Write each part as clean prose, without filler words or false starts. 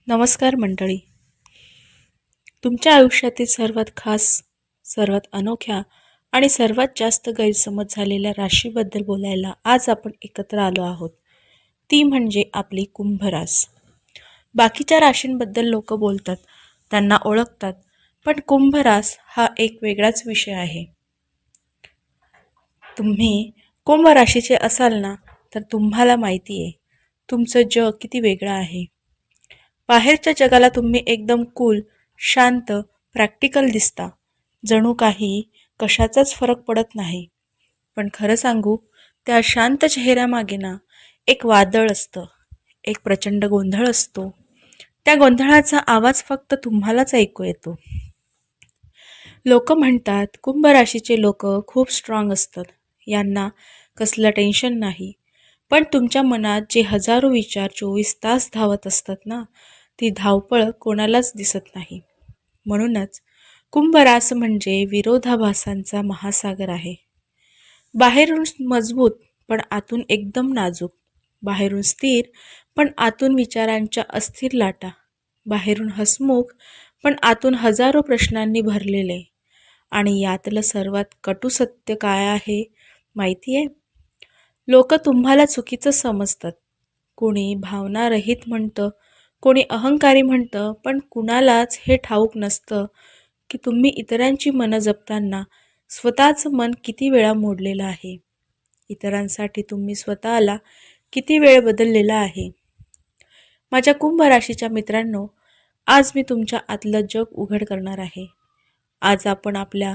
नमस्कार मंडळी. तुमच्या आयुष्यातील सर्वात खास, सर्वात अनोख्या आणि सर्वात जास्त गैरसमज झालेल्या राशीबद्दल बोलायला आज आपण एकत्र आलो आहोत. ती म्हणजे आपली कुंभ रास. बाकीच्या राशींबद्दल लोक बोलतात, त्यांना ओळखतात, पण कुंभ रास हा एक वेगळाच विषय आहे. तुम्ही कुंभ राशीचे असाल ना, तर तुम्हाला माहिती आहे तुमचं जग किती वेगळं आहे. बाहेरच्या जगाला तुम्ही एकदम कूल, शांत, प्रॅक्टिकल दिसता. जणू काही कशाचाच फरक पडत नाही. पण खरं सांगू, त्या शांत चेहऱ्यामागे ना एक वादळ असतं, एक प्रचंड गोंधळ असतो. त्या गोंधळाचा आवाज फक्त तुम्हालाच ऐकू येतो. लोक म्हणतात कुंभ राशीचे लोक खूप स्ट्रॉंग असतात, यांना कसलं टेन्शन नाही. पण तुमच्या मनात जे हजारो विचार 24 तास धावत असतात ना, ती धावपळ कोणालाच दिसत नाही. म्हणूनच कुंभ रास म्हणजे विरोधाभासांचा महासागर आहे. बाहेरून मजबूत पण आतून एकदम नाजूक. बाहेरून स्थिर पण आतून विचारांच्या अस्थिर लाटा. बाहेरून हसमुख पण आतून हजारो प्रश्नांनी भरलेले. आणि यातलं सर्वात कटू सत्य काय आहे माहिती आहे? लोक तुम्हाला चुकीचं समजतात. कोणी भावनारहित म्हणतं, कोणी अहंकारी म्हणतं, पण कुणालाच हे ठाऊक नसतं की तुम्ही इतरांची मनं जपताना स्वतःचं मन किती वेळा मोडलेलं आहे. इतरांसाठी तुम्ही स्वतःला किती वेळ बदललेला आहे. माझ्या कुंभ राशीच्या मित्रांनो, आज मी तुमच्या आतलं जग उघड करणार आहे. आज आपण आपल्या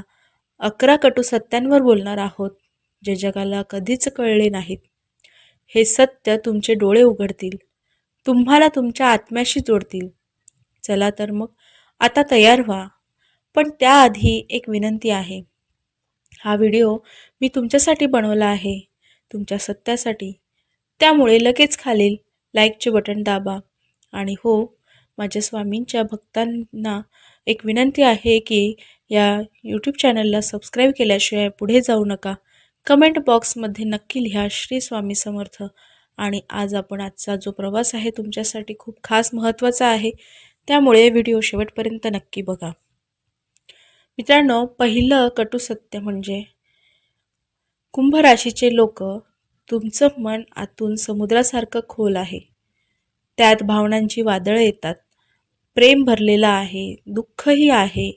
11 कटू सत्यांवर बोलणार आहोत, जे जगाला कधीच कळले नाहीत. हे सत्य तुमचे डोळे उघडतील, तुम्हाला तुमच्या आत्म्याशी जोडतील. चला तर मग आता तयार व्हा. पण त्याआधी एक विनंती आहे. हा व्हिडिओ मी तुमच्यासाठी बनवला आहे, तुमच्या सत्यासाठी. त्यामुळे लगेच खालील लाईकचे बटन दाबा. आणि हो, माझ्या स्वामींच्या भक्तांना एक विनंती आहे की या यूट्यूब चॅनलला सबस्क्राईब केल्याशिवाय पुढे जाऊ नका. कमेंट बॉक्समध्ये नक्की लिहा श्री स्वामी समर्थ. आणि आजचा जो प्रवास आहे तुमच्यासाठी खूप खास महत्त्वाचा आहे, त्यामुळे व्हिडिओ शेवटपर्यंत नक्की बघा. मित्रांनो, पहिलं कटू सत्य म्हणजे कुंभ राशीचे लोक, तुमचं मन आतून समुद्रासारखं खोल आहे. त्यात भावनांची वादळं येतात. प्रेम भरलेलं आहे, दुःखही आहे.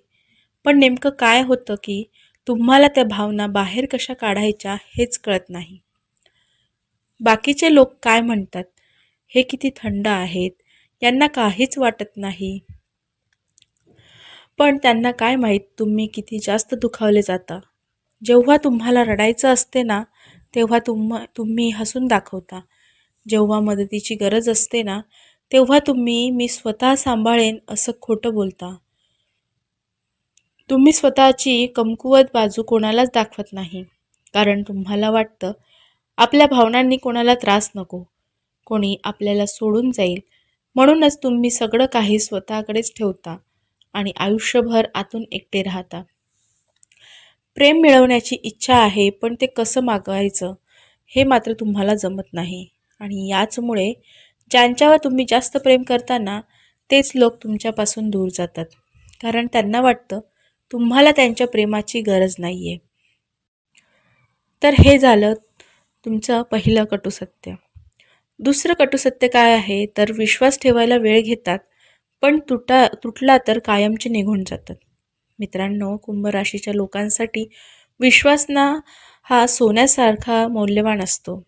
पण नेमकं काय होतं की तुम्हाला त्या भावना बाहेर कशा काढायच्या हेच कळत नाही. बाकीचे लोक काय म्हणतात, हे किती थंड आहेत, यांना काहीच वाटत नाही. पण त्यांना काय माहीत तुम्ही किती जास्त दुखावले जाता. जेव्हा तुम्हाला रडायचं असते ना, तेव्हा तुम्ही हसून दाखवता. जेव्हा मदतीची गरज असते ना, तेव्हा तुम्ही मी स्वतः सांभाळेन असं खोटं बोलता. तुम्ही स्वतःची कमकुवत बाजू कोणालाच दाखवत नाही, कारण तुम्हाला वाटतं आपल्या भावनांनी कोणाला त्रास नको, कोणी आपल्याला सोडून जाईल. म्हणूनच तुम्ही सगळं काही स्वतःकडेच ठेवता आणि आयुष्यभर आतून एकटे राहता. प्रेम मिळवण्याची इच्छा आहे, पण ते कसं मागायचं हे मात्र तुम्हाला जमत नाही. आणि याचमुळे ज्यांच्यावर तुम्ही जास्त प्रेम करता ना, तेच लोक तुमच्यापासून दूर जातात, कारण त्यांना वाटतं तुम्हाला त्यांच्या प्रेमाची गरज नाही आहे. तर हे झालं तुमचं पहिलं कटू सत्य. दुसरं कटू सत्य काय आहे, तर विश्वास ठेवायला वेळ घेतात, पण तुटला तर कायमचे निघून जातात. मित्रांनो, कुंभ राशीच्या लोकांसाठी विश्वास ना हा सोन्यासारखा मौल्यवान असतो.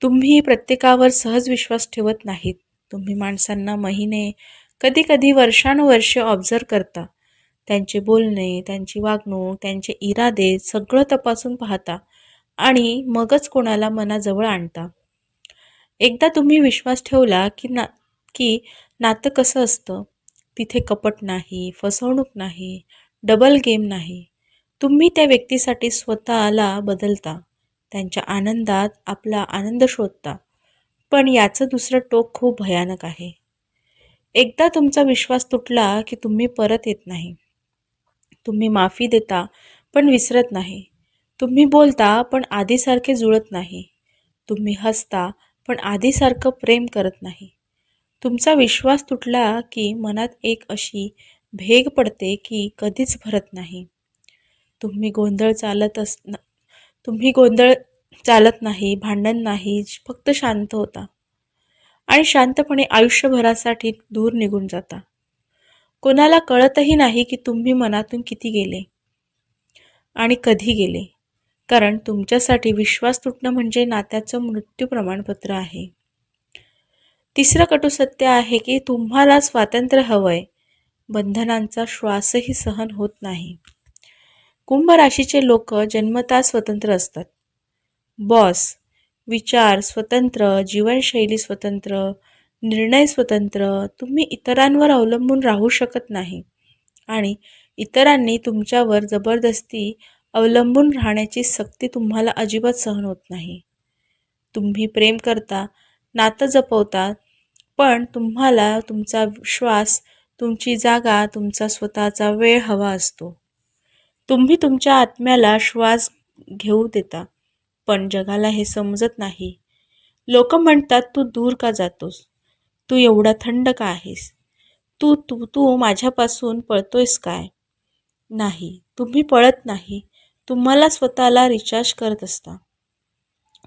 तुम्ही प्रत्येकावर सहज विश्वास ठेवत नाहीत. तुम्ही माणसांना महिने, कधी कधी वर्षानुवर्षे ऑब्झर्व करता. त्यांचे बोलणे, त्यांची वागणूक, त्यांचे इरादे सगळं तपासून पाहता आणि मगच कोणाला मनाजवळ आणता. एकदा तुम्ही विश्वास ठेवला की नातं कसं असतं, तिथे कपट नाही, फसवणूक नाही, डबल गेम नाही. तुम्ही त्या व्यक्तीसाठी स्वतःला बदलता, त्यांच्या आनंदात आपला आनंद शोधता. पण याचं दुसरं टोक खूप भयानक आहे. एकदा तुमचा विश्वास तुटला की तुम्ही परत येत नाही. तुम्ही माफी देता पण विसरत नाही. तुम्ही बोलता पण आधीसारखे जुळत नाही. तुम्ही हसता पण आधीसारखं प्रेम करत नाही. तुमचा विश्वास तुटला की मनात एक अशी भेग पडते की कधीच भरत नाही. तुम्ही गोंधळ चालत अस न- तुम्ही गोंधळ चालत नाही, भांडण नाही, फक्त शांत होता आणि शांतपणे आयुष्यभरासाठी दूर निघून जाता. कोणाला कळतही नाही की तुम्ही मनातून किती गेले आणि कधी गेले. कारण तुमच्यासाठी विश्वास तुटणं म्हणजे नात्याचं मृत्यू प्रमाणपत्र आहे. तिसरं कटू सत्य आहे की तुम्हाला स्वातंत्र्य हवंय, बंधनांचा श्वासही सहन होत नाही. कुंभ राशीचे लोक जन्मतः स्वतंत्र असतात. बॉस, विचार स्वतंत्र, जीवनशैली स्वतंत्र, निर्णय स्वतंत्र. तुम्ही इतरांवर अवलंबून राहू शकत नाही आणि इतरांनी तुमच्यावर जबरदस्ती अवलंबून राहण्याची सक्ती तुम्हाला अजिबात सहन होत नाही. तुम्ही प्रेम करता, नातं जपवता, पण तुम्हाला तुमचा श्वास, तुमची जागा, तुमचा स्वतःचा वेळ हवा असतो. तुम्ही तुमच्या आत्म्याला श्वास घेऊ देता, पण जगाला हे समजत नाही. लोक म्हणतात, तू दूर का जातोस? तू एवढा थंड का आहेस? तू तू तू माझ्यापासून पळतोयस काय? नाही, तुम्ही पळत नाही. तुम्हाला स्वतःला रिचार्ज करत असता.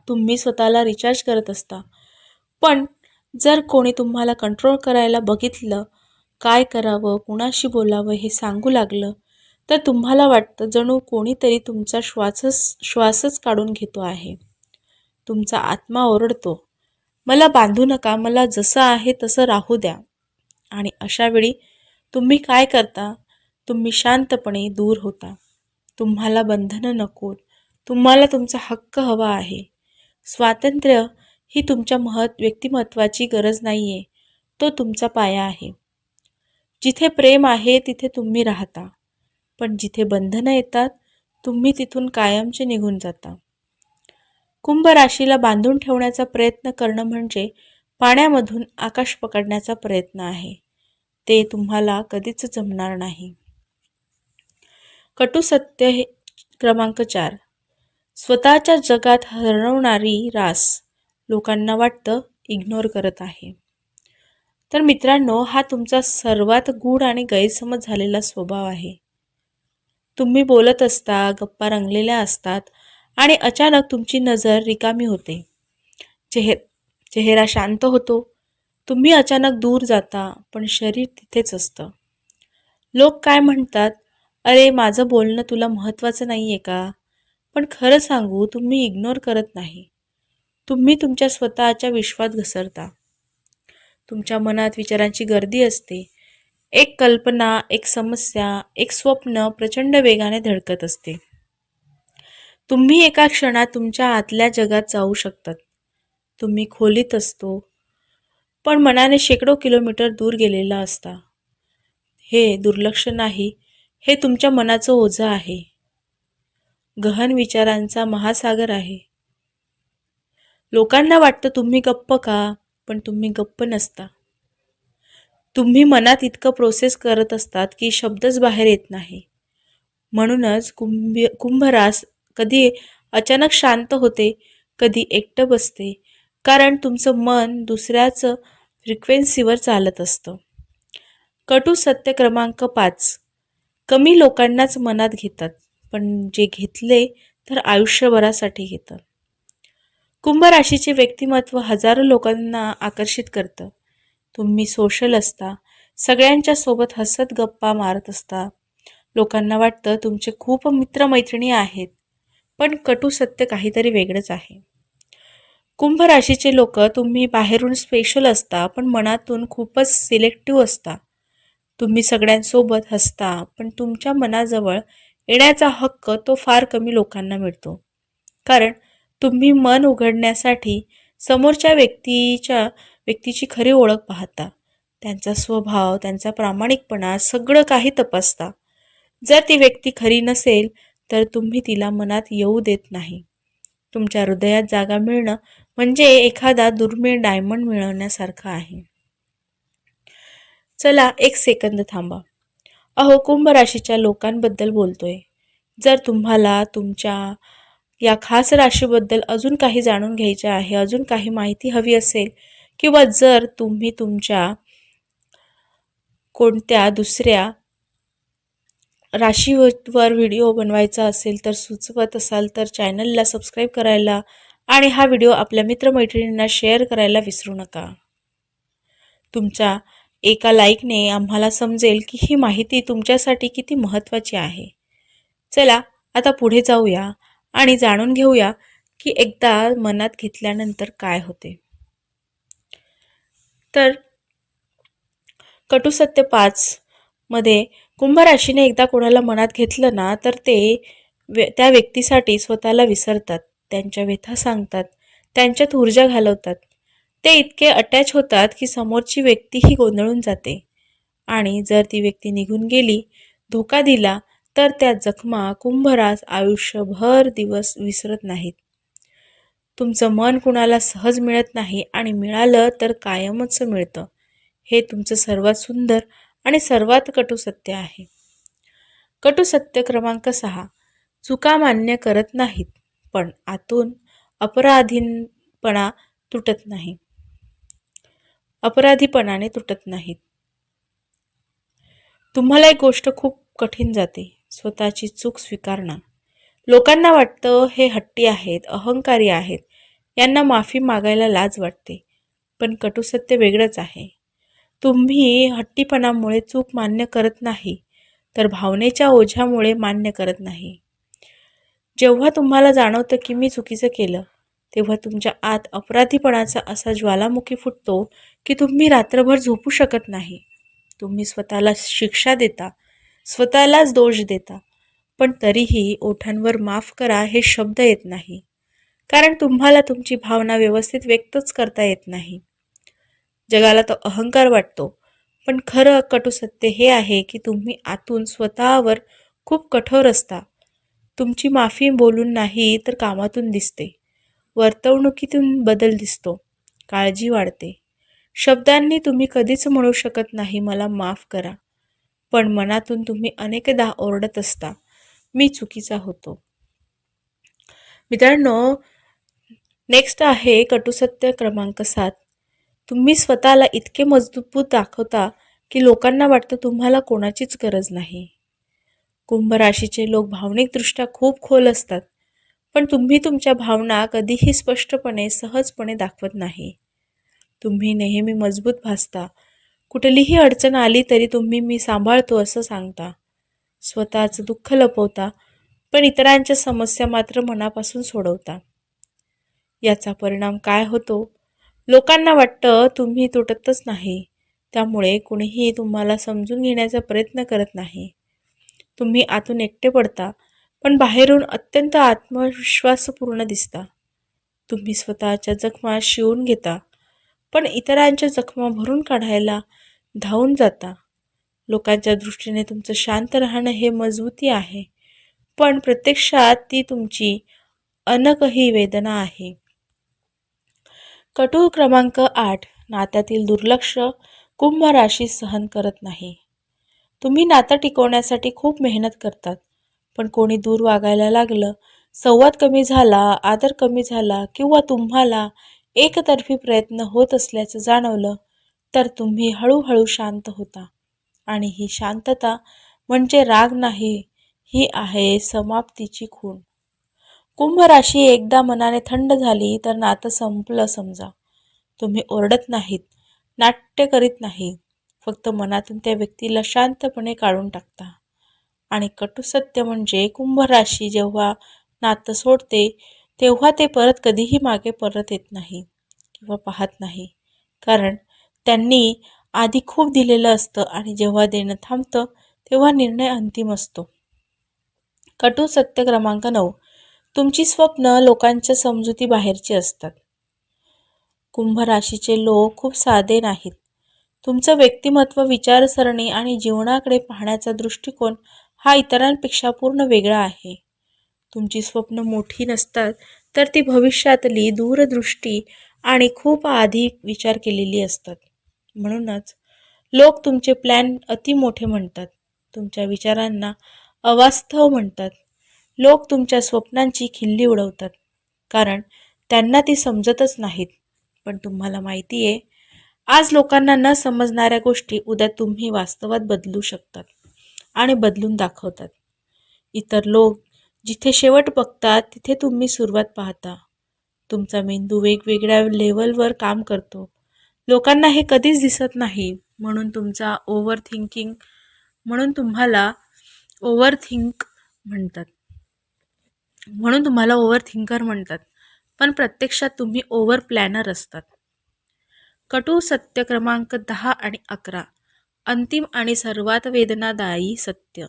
तुम्ही स्वतःला रिचार्ज करत असता. पण जर कोणी तुम्हाला कंट्रोल करायला बघितलं, काय करावं, कुणाशी बोलावं हे सांगू लागलं, तर तुम्हाला वाटतं जणू कोणीतरी तुमचा श्वासच काढून घेतो आहे. तुमचा आत्मा ओरडतो, मला बांधू नका, मला जसं आहे तसं राहू द्या. आणि अशा वेळी तुम्ही काय करता? तुम्ही शांतपणे दूर होता. तुम्हाला बंधनं नकोत. तुम्हाला तुमचा हक्क हवा आहे. स्वातंत्र्य ही तुमच्या व्यक्तिमत्वाची गरज नाही आहे. तो तुमचा पाया आहे. जिथे प्रेम आहे तिथे तुम्ही राहता. पण जिथे बंधनं येतात, तुम्ही तिथून कायमचे निघून जाता. कुंभ राशीला बांधून ठेवण्याचा प्रयत्न करणं म्हणजे पाण्यामधून आकाश पकडण्याचा प्रयत्न आहे. ते तुम्हाला कधीच जमणार नाही. कटू सत्य क्रमांक 4. स्वतःच्या जगात हरवणारी रास. लोकांना वाटतं इग्नोर करत आहे. तर मित्रांनो, हा तुमचा सर्वात गूढ आणि गैरसमज झालेला स्वभाव आहे. तुम्ही बोलत असता, गप्पा रंगलेल्या असतात आणि अचानक तुमची नजर रिकामी होते. चेहरा शांत होतो. तुम्ही अचानक दूर जाता, पण शरीर तिथेच असतं. लोक काय म्हणतात, अरे माझं बोलणं तुला महत्त्वाचं नाही आहे का? पण खरं सांगू, तुम्ही इग्नोर करत नाही. तुम्ही तुमच्या स्वतःच्या विश्वात घसरता. तुमच्या मनात विचारांची गर्दी असते. एक कल्पना, एक समस्या, एक स्वप्न प्रचंड वेगाने धडकत असते. तुम्ही एका क्षणात तुमच्या आतल्या जगात जाऊ शकतात. तुम्ही खोलीत असतो, पण मनाने शेकडो किलोमीटर दूर गेलेला असता. हे दुर्लक्ष नाही, हे तुमच्या मनाचं ओझं आहे. गहन विचारांचा महासागर आहे. लोकांना वाटतं तुम्ही गप्प का? पण तुम्ही गप्प नसता. तुम्ही मनात इतकं प्रोसेस करत असतात की शब्दच बाहेर येत नाही. म्हणूनच कुंभरास कधी अचानक शांत होते, कधी एकटं बसते, कारण तुमचं मन दुसऱ्याच फ्रिक्वेन्सीवर चालत असतं. कटू सत्य क्रमांक 5. कमी लोकांनाच मनात घेतात, पण जे घेतले तर आयुष्यभरासाठी घेतात. कुंभ राशीचे व्यक्तिमत्व हजारो लोकांना आकर्षित करतं. तुम्ही सोशल असता, सगळ्यांच्या सोबत हसत गप्पा मारत असता. लोकांना वाटतं तुमचे खूप मित्रमैत्रिणी आहेत, पण कटू सत्य काहीतरी वेगळंच आहे. कुंभ राशीचे लोक तुम्ही बाहेरून स्पेशल असता, पण मनातून खूपच सिलेक्टिव्ह असता. तुम्ही सगळ्यांसोबत हसता, पण तुमच्या मनाजवळ येण्याचा हक्क तो फार कमी लोकांना मिळतो. कारण तुम्ही मन उघडण्यासाठी समोरच्या व्यक्तीची खरी ओळख पाहता. त्यांचा स्वभाव, त्यांचा प्रामाणिकपणा सगळं काही तपासता. जर ती व्यक्ती खरी नसेल तर तुम्ही तिला मनात येऊ देत नाही. तुमच्या हृदयात जागा मिळणं म्हणजे एखादा दुर्मिळ डायमंड मिळवण्यासारखं आहे. चला एक सेकंद थांबा. अहो, कुंभ राशीच्या लोकांबद्दल बोलतोय. जर तुम्हाला तुमच्या या खास राशीबद्दल अजून काही जाणून घ्यायचे आहे, अजून काही माहिती हवी असेल किंवा जर तुम्ही तुमच्या कोणत्या दुसऱ्या राशीवर व्हिडिओ बनवायचा असेल तर सुचवत असाल तर चॅनलला सबस्क्राईब करायला आणि हा व्हिडिओ आपल्या मित्रमैत्रिणींना शेअर करायला विसरू नका. तुमच्या एका लाईकने आम्हाला समजेल की ही माहिती तुमच्यासाठी किती महत्त्वाची आहे. चला आता पुढे जाऊया आणि जाणून घेऊया की एकदा मनात घेतल्यानंतर काय होते. तर कटुसत्य 5 मध्ये कुंभ राशीने एकदा कोणाला मनात घेतलं ना तर ते त्या व्यक्तीसाठी स्वतःला विसरतात, त्यांच्या व्यथा सांगतात, त्यांच्यात ऊर्जा घालवतात. ते इतके अटॅच होतात की समोरची व्यक्तीही गोंधळून जाते आणि जर ती व्यक्ती निघून गेली, धोका दिला तर त्या जखमा कुंभरास आयुष्यभर दिवस विसरत नाहीत. तुमचं मन कुणाला सहज मिळत नाही आणि मिळालं तर कायमच मिळतं. हे तुमचं सर्वात सुंदर आणि सर्वात कटू सत्य आहे. कटू सत्य क्रमांक 6. चुका मान्य करत नाहीत, पण आतून अपराधीपणा तुटत नाही. अपराधीपणाने तुटत नाहीत. तुम्हाला एक गोष्ट खूप कठीण जाते, स्वतःची चूक स्वीकारणं. लोकांना वाटतं हे हट्टी आहेत, अहंकारी आहेत, यांना माफी मागायला लाज वाटते. पण कटू सत्य वेगळंच आहे. तुम्ही हट्टीपणामुळे चूक मान्य करत नाही, तर भावनेच्या ओझ्यामुळे मान्य करत नाही. जेव्हा तुम्हाला जाणवतं की मी चुकीचं केलं, तेव्हा तुमच्या आत अपराधीपणाचा असा ज्वालामुखी फुटतो की तुम्ही रात्रभर झोपू शकत नाही. तुम्ही स्वतःला शिक्षा देता, स्वतःलाच दोष देता, पण तरीही ओठांवर माफ करा हे शब्द येत नाही, कारण तुम्हाला तुमची भावना व्यवस्थित व्यक्तच करता येत नाही. जगाला तो अहंकार वाटतो, पण खरं कटू सत्य हे आहे की तुम्ही आतून स्वतःवर खूप कठोर असता. तुमची माफी बोलून नाही तर कामातून दिसते, वर्तवणुकीतून बदल दिसतो, काळजी वाढते. शब्दांनी तुम्ही कधीच म्हणू शकत नाही मला माफ करा, पण मनातून तुम्ही अनेकदा ओरडत असता, मी चुकीचा होतो. मित्रांनो, नेक्स्ट आहे कटुसत्य क्रमांक 7. तुम्ही स्वतःला इतके मजबूत दाखवता की लोकांना वाटतं तुम्हाला कोणाचीच गरज नाही. कुंभ राशीचे लोक भावनिकदृष्ट्या खूप खोल असतात, पण तुम्ही तुमच्या भावना कधीही स्पष्टपणे सहजपणे दाखवत नाही. तुम्ही नेहमी मजबूत भासता. कुठलीही अडचण आली तरी तुम्ही मी सांभाळतो असं सांगता. स्वतःचं दुःख लपवता, पण इतरांच्या समस्या मात्र मनापासून सोडवता. याचा परिणाम काय होतो? लोकांना वाटतं तुम्ही तुटतच नाही, त्यामुळे कुणीही तुम्हाला समजून घेण्याचा प्रयत्न करत नाही. तुम्ही आतून एकटे पडता, पण बाहेरून अत्यंत आत्मविश्वासपूर्ण दिसता. तुम्ही स्वतःच्या जखमा शिवून घेता, पण इतरांच्या जखमा भरून काढायला धावून जाता. लोकांच्या दृष्टीने तुमचं शांत राहणं हे मजबूती आहे, पण प्रत्यक्षात ती तुमची अनकही वेदना आहे. कटू क्रमांक 8. नात्यातील दुर्लक्ष कुंभ राशी सहन करत नाही. तुम्ही नातं टिकवण्यासाठी खूप मेहनत करतात, पण कोणी दूर वागायला लागलं, संवाद कमी झाला, आदर कमी झाला किंवा तुम्हाला एकतर्फी प्रयत्न होत असल्याचं जाणवलं, तर तुम्ही हळूहळू शांत होता. आणि ही शांतता म्हणजे राग नाही, ही आहे समाप्तीची खूण. कुंभ राशी एकदा मनाने थंड झाली तर नातं संपलं समजा. तुम्ही ओरडत नाहीत, नाट्य करीत नाही, फक्त मनातून त्या व्यक्तीला शांतपणे काढून टाकता. आणि कटू सत्य म्हणजे कुंभ राशी जेव्हा नातं सोडते तेव्हा ते परत कधीही मागे परत येत नाही किंवा पाहत नाही, कारण त्यांनी आधी खूप दिलेलं असतं आणि जेव्हा देणं थांबतं तेव्हा निर्णय अंतिम असतो. कटू सत्य क्रमांक 9. तुमची स्वप्न लोकांच्या समजुती बाहेरची असतात. कुंभ राशीचे लोक खूप साधे नाहीत. तुमचं व्यक्तिमत्व, विचारसरणी आणि जीवनाकडे पाहण्याचा दृष्टिकोन हा इतरांपेक्षा पूर्ण वेगळा आहे. तुमची स्वप्न मोठी नसतात, तर ती भविष्यातली दूरदृष्टी आणि खूप आधी विचार केलेली असतात. म्हणूनच लोक तुमचे प्लॅन अति मोठे म्हणतात, तुमच्या विचारांना अवास्तव म्हणतात. लोक तुमच्या स्वप्नांची खिल्ली उडवतात, कारण त्यांना ती समजतच नाहीत. पण तुम्हाला माहिती आहे, आज लोकांना न समजणाऱ्या गोष्टी उद्या तुम्ही वास्तवात बदलू शकतात आणि बदलून दाखवतात. इतर लोक जिथे शेवट बघतात तिथे तुम्ही सुरुवात पाहता. तुमचा मेंदू वेगवेगळ्या लेवलवर काम करतो. लोकांना हे कधीच दिसत नाही, म्हणून तुम्हाला ओव्हरथिंक म्हणतात. म्हणून तुम्हाला ओव्हर थिंकर म्हणतात. पण प्रत्यक्षात तुम्ही ओव्हर प्लॅनर असतात. कटू सत्य क्रमांक 10 आणि 11. अंतिम आणि सर्वात वेदनादायी सत्य.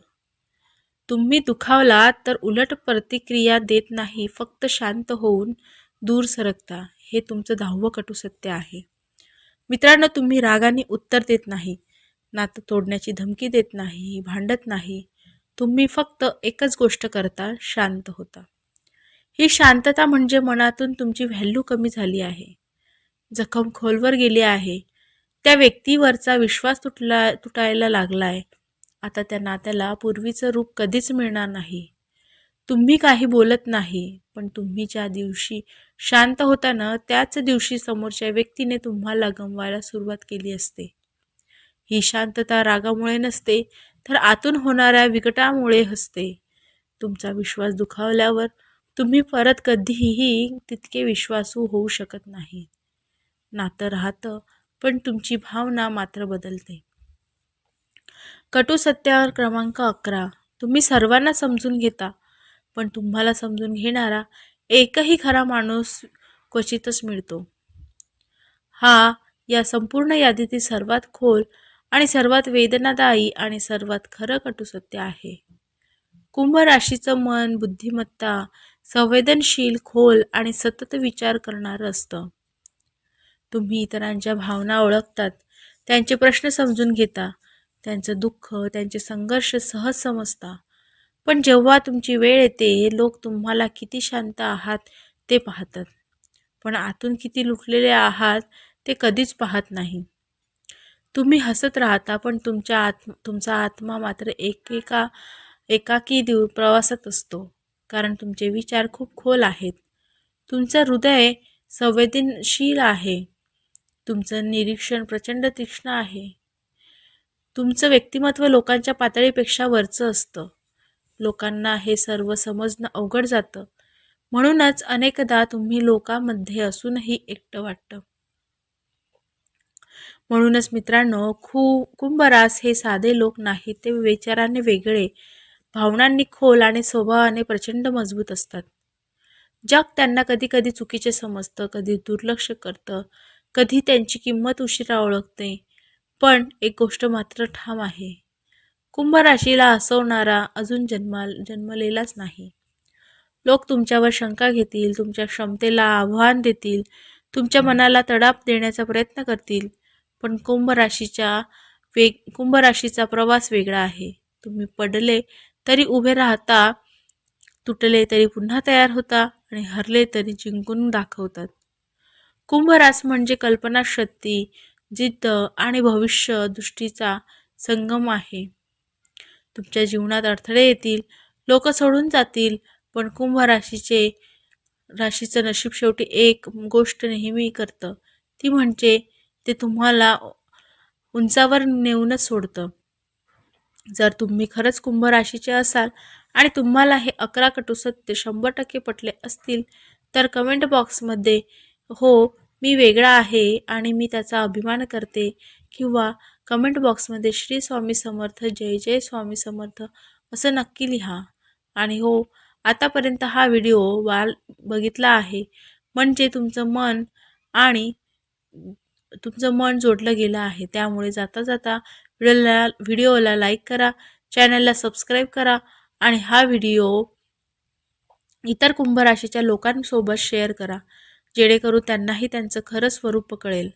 तुम्ही दुखावलात तर उलट प्रतिक्रिया देत नाही, फक्त शांत होऊन दूर सरकता. हे तुमचं 10वं कटू सत्य आहे. मित्रांनो, तुम्ही रागाने उत्तर देत नाही, नातं तोडण्याची धमकी देत नाही, भांडत नाही. तुम्ही फक्त एकच गोष्ट करता, शांत होता. ही शांतता म्हणजे मनातून तुमची व्हॅल्यू कमी झाली आहे. जखम खोलवर गेली आहे. त्या व्यक्तीवरचा विश्वास तुटायला लागलाय. आता त्या नात्याला पूर्वीचं रूप कधीच मिळणार नाही. तुम्ही काही बोलत नाही, पण तुम्ही ज्या दिवशी शांत होता ना, त्याच दिवशी समोरच्या व्यक्तीने तुम्हाला गमवायला सुरुवात केली असते. ही शांतता रागामुळे नसते, तर आतून होणाऱ्या विकटामुळे असते. तुमचा विश्वास दुखावल्यावर तुम्ही परत कधीही तितके विश्वासू होऊ शकत नाही. नातं राहतं, पण तुमची भावना मात्र बदलते. कटू सत्य क्रमांक 11. तुम्ही सर्वांना समजून घेता, पण तुम्हाला समजून घेणारा एकही खरा माणूस क्वचितच मिळतो. हा या संपूर्ण यादीतील सर्वात खोल आणि सर्वात वेदनादायी आणि सर्वात खरं कटू सत्य आहे. कुंभ राशीचं मन बुद्धिमत्ता, संवेदनशील, खोल आणि सतत विचार करणारं असतं. तुम्ही इतरांच्या भावना ओळखतात, त्यांचे प्रश्न समजून घेता, त्यांचं दुःख, त्यांचे संघर्ष सहज समजता. पण जेव्हा तुमची वेळ येते, लोक तुम्हाला किती शांत आहात ते पाहतात, पण आतून किती लुटलेले आहात ते कधीच पाहत नाही. तुम्ही हसत राहता, पण तुमचा आत्मा मात्र एकाकी प्रवासात असतो, कारण तुमचे विचार खूप खोल आहेत. तुमचं हृदय संवेदनशील आहे. तुमचं निरीक्षण प्रचंड तीक्ष्ण आहे. तुमचं व्यक्तिमत्व लोकांच्या पातळीपेक्षा वरचं असतं. लोकांना हे सर्व समजणं अवघड जातं. म्हणूनच अनेकदा तुम्ही लोकांमध्ये असूनही एकटं वाटतं. म्हणूनच मित्रांनो, कुंभ रास हे साधे लोक नाहीत, ते विचाराने वेगळे, भावनांनी खोल आणि स्वभावाने प्रचंड मजबूत असतात. जग त्यांना कधी कधी चुकीचे समजतं, कधी दुर्लक्ष करतं, कधी त्यांची किंमत उशिरा ओळखते. पण एक गोष्ट मात्र ठाम आहे, कुंभ राशीला हसवणारा अजून जन्मलेलाच नाही. लोक तुमच्यावर शंका घेतील, तुमच्या क्षमतेला आव्हान देतील, तुमच्या मनाला तडाप देण्याचा प्रयत्न करतील. पण कुंभ राशीचा प्रवास वेगळा आहे. तुम्ही पडले तरी उभे राहता, तुटले तरी पुन्हा तयार होता आणि हरले तरी जिंकून दाखवतात. कुंभ रास म्हणजे कल्पनाशक्ती, जिद्द आणि भविष्य दृष्टीचा संगम आहे. तुमच्या जीवनात अडथळे येतील, लोक सोडून जातील, पण कुंभ राशीचं नशीब शेवटी एक गोष्ट नेहमी करतं, ती म्हणजे ते तुम्हाला उंचावर नेऊनच सोडतं. जर तुम्ही खरंच कुंभ राशीचे असाल आणि तुम्हाला हे 11 कटू सत्य 100% पटले असतील, तर कमेंट बॉक्समध्ये "हो, मी वेगळा आहे आणि मी त्याचा अभिमान करते" किंवा कमेंट बॉक्समध्ये "श्री स्वामी समर्थ, जय जय स्वामी समर्थ" असं नक्की लिहा. आणि हो, आतापर्यंत हा व्हिडिओ बघितला आहे म्हणजे तुमचं मन जोडलं गेलं आहे. त्यामुळे जाता जाता व्हिडिओला लाईक करा, चॅनलला सबस्क्राईब करा आणि हा व्हिडिओ इतर कुंभ राशीच्या लोकांसोबत शेअर करा, जेणेकरून त्यांनाही त्यांचं खरं स्वरूप कळेल.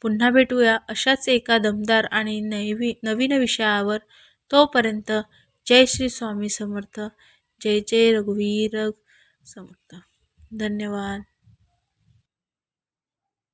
पुन्हा भेटूया अशाच एका दमदार आणि नवीन विषयावर. तोपर्यंत जय श्री स्वामी समर्थ, जय जय रघुवीर समर्थ. धन्यवाद.